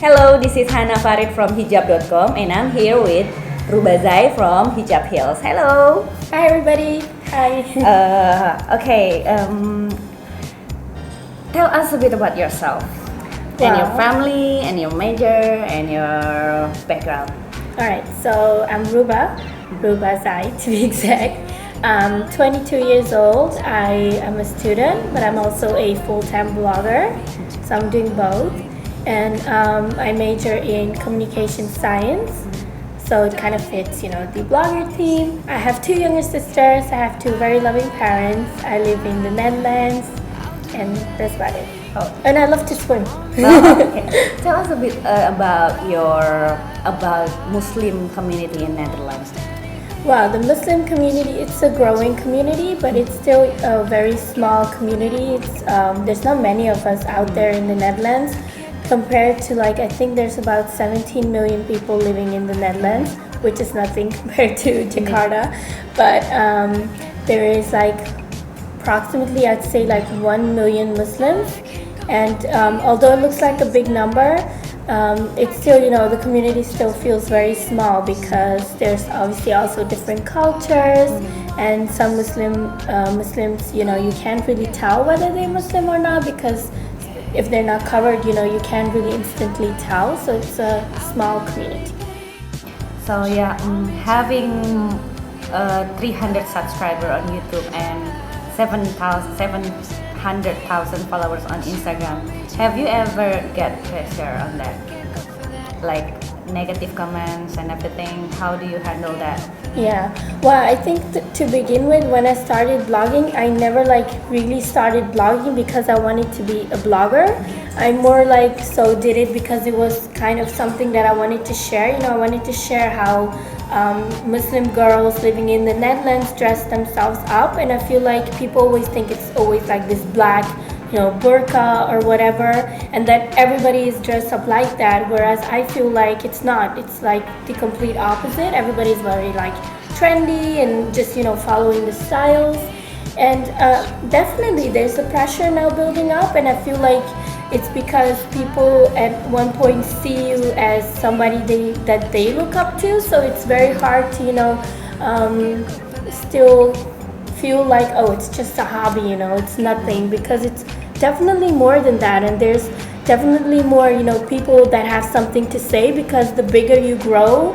Hello, this is Hana Farid from HIJUP.com and I'm here with Ruba Zai from HIJUP Hills. Hello. Hi everybody. Hi. Tell us a bit about yourself and your family and your major and your background. Alright, so I'm Ruba Zai to be exact. I'm 22 years old. I am a student, but I'm also a full-time blogger. So I'm doing both. And I major in communication science. So it kind of fits, the blogger theme. I have two younger sisters. I have two very loving parents. I live in the Netherlands, and that's about it. Oh. And I love to swim. Okay. Tell us a bit about Muslim community in Netherlands. Well, the Muslim community, it's a growing community, but it's still a very small community. There's not many of us out there in the Netherlands compared to I think there's about 17 million people living in the Netherlands, which is nothing compared to Jakarta. But there is approximately, I'd say 1 million Muslims. And although it looks like a big number, it's still, the community still feels very small because there's obviously also different cultures, and some Muslims, you can't really tell whether they're Muslim or not because if they're not covered, you can't really instantly tell. So it's a small community. So yeah, having 300 subscribers on YouTube and 700,000 followers on Instagram. Have you ever get pressure on that? Like negative comments and everything? How do you handle that? Yeah, well, I think to begin with, when I started blogging, I never really started blogging because I wanted to be a blogger. I more did it because it was kind of something that I wanted to share. I wanted to share how Muslim girls living in the Netherlands dress themselves up, and I feel like people always think it's always this black, burqa or whatever, and that everybody is dressed up like that, whereas I feel like it's not. It's the complete opposite. Everybody's very trendy and just following the styles, and definitely there's a pressure now building up, and I feel like it's because people at one point see you as somebody that they look up to, so it's very hard to still feel like, oh, it's just a hobby, it's nothing, because it's definitely more than that, and there's definitely more people that have something to say, because the bigger you grow,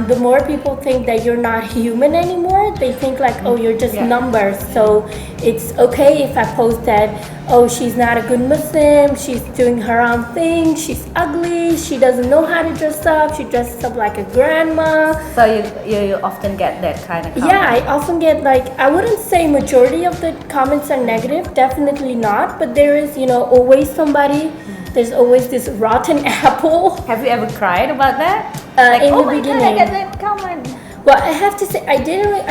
the more people think that you're not human anymore. They think oh, you're just numbers. So it's okay if I post that, oh, she's not a good Muslim, she's doing her own thing, she's ugly, she doesn't know how to dress up, she dresses up like a grandma. So you often get that kind of comment? Yeah, I often get I wouldn't say majority of the comments are negative, definitely not, but there is always somebody. There's always this rotten apple. Have you ever cried about that? In oh the my beginning. God, I got that comment. Well, I have to say, I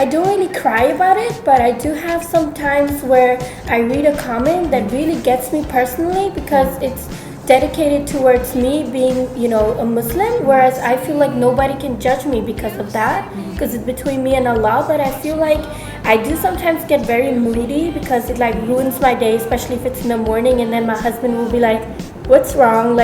don't really cry about it, but I do have some times where I read a comment that really gets me personally because it's dedicated towards me being, a Muslim, whereas I feel like nobody can judge me because of that, because it's between me and Allah. But I feel like I do sometimes get very moody because it ruins my day, especially if it's in the morning, and then my husband will be like, what's wrong?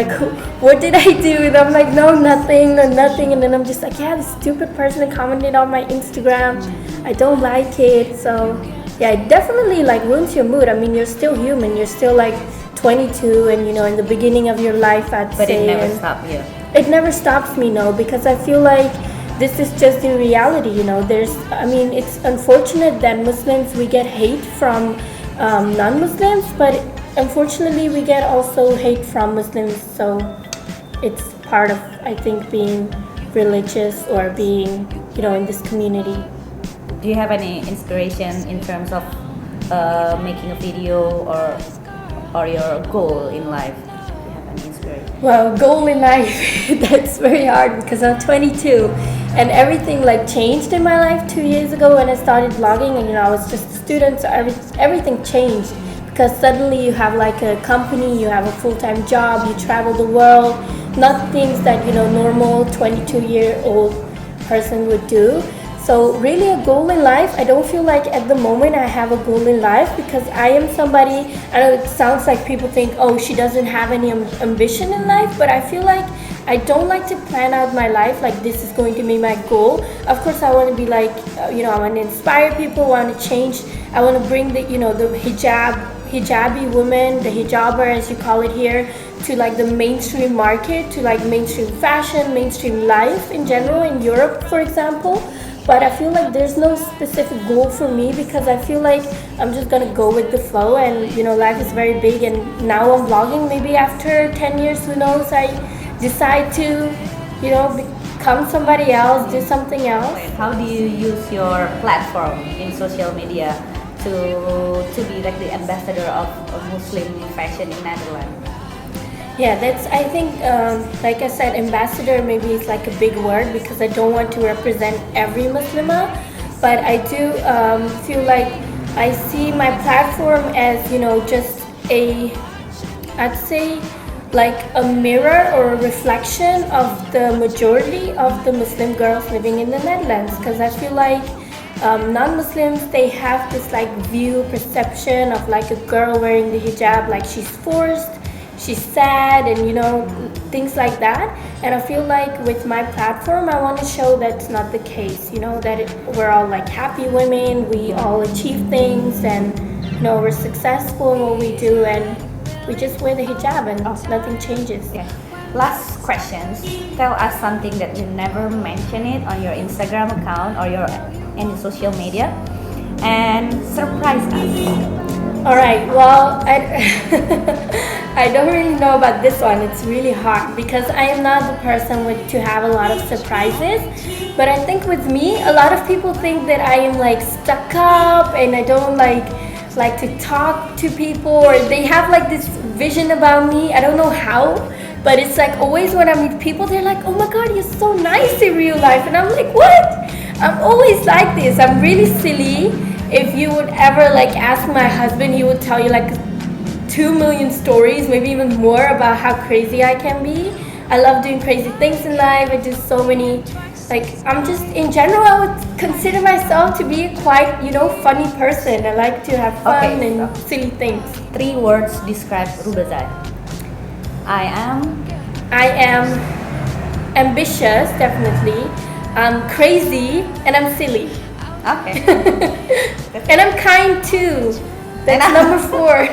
What did I do? And I'm like, no, nothing. And then I'm just yeah, this stupid person commented on my Instagram. I don't like it. So yeah, it definitely ruins your mood. I mean, you're still human. You're still 22 and in the beginning of your life, I'd say. But it never stops you. It never stops me, no, because I feel like this is just the reality, it's unfortunate that Muslims, we get hate from non-Muslims, but unfortunately we get also hate from Muslims, so it's part of, I think, being religious or being, in this community. Do you have any inspiration in terms of making a video or your goal in life? Do you have any inspiration? Well, goal in life, that's very hard because I'm 22 and everything changed in my life 2 years ago when I started blogging, and I was just a student, so everything changed. Because suddenly you have a company, you have a full-time job, you travel the world, not things that normal 22-year-old person would do. So really a goal in life, I don't feel like at the moment I have a goal in life because I am somebody, I know it sounds like people think, oh, she doesn't have any ambition in life, but I feel like I don't like to plan out my life like this is going to be my goal. Of course, I want to be like, I want to inspire people, want to change. I want to bring the hijabi woman, the hijaber as you call it here, to like the mainstream market, to like mainstream fashion, mainstream life in general in Europe, for example. But I feel like there's no specific goal for me because I feel like I'm just gonna go with the flow, and life is very big, and now I'm vlogging. Maybe after 10 years, who knows, I decide to become somebody else, do something else. How do you use your platform in social media to be like the ambassador of Muslim fashion in Netherlands? Yeah, that's, I think, like I said, ambassador maybe is like a big word because I don't want to represent every Muslima, but I do feel like I see my platform as, just I'd say like a mirror or a reflection of the majority of the Muslim girls living in the Netherlands, because I feel like non-Muslims, they have this like perception of like a girl wearing the hijab, like she's forced, she's sad, and things like that. And I feel like with my platform I want to show that's not the case, that we're all like happy women, we all achieve things, and we're successful in what we do, and we just wear the hijab and nothing changes. Yeah. Last questions. Tell us something that you never mention it on your Instagram account or your any social media, and surprise us. All right. Well, I don't really know about this one. It's really hard because I am not the person to have a lot of surprises. But I think with me, a lot of people think that I am like stuck up and I don't like to talk to people, or they have like this vision about me. I don't know how, but it's like always when I meet people, they're like, "Oh my God, you're so nice in real life," and I'm like, "What? I'm always like this. I'm really silly." If you would ever like ask my husband, he would tell you like 2 million stories, maybe even more, about how crazy I can be. I love doing crazy things in life. I do so many, I'm just, in general, I would consider myself to be a quite, funny person. I like to have fun and silly things. 3 words describe Ruba Zai. I am ambitious, definitely. I'm crazy, and I'm silly. Okay. And I'm kind too. That's number 4.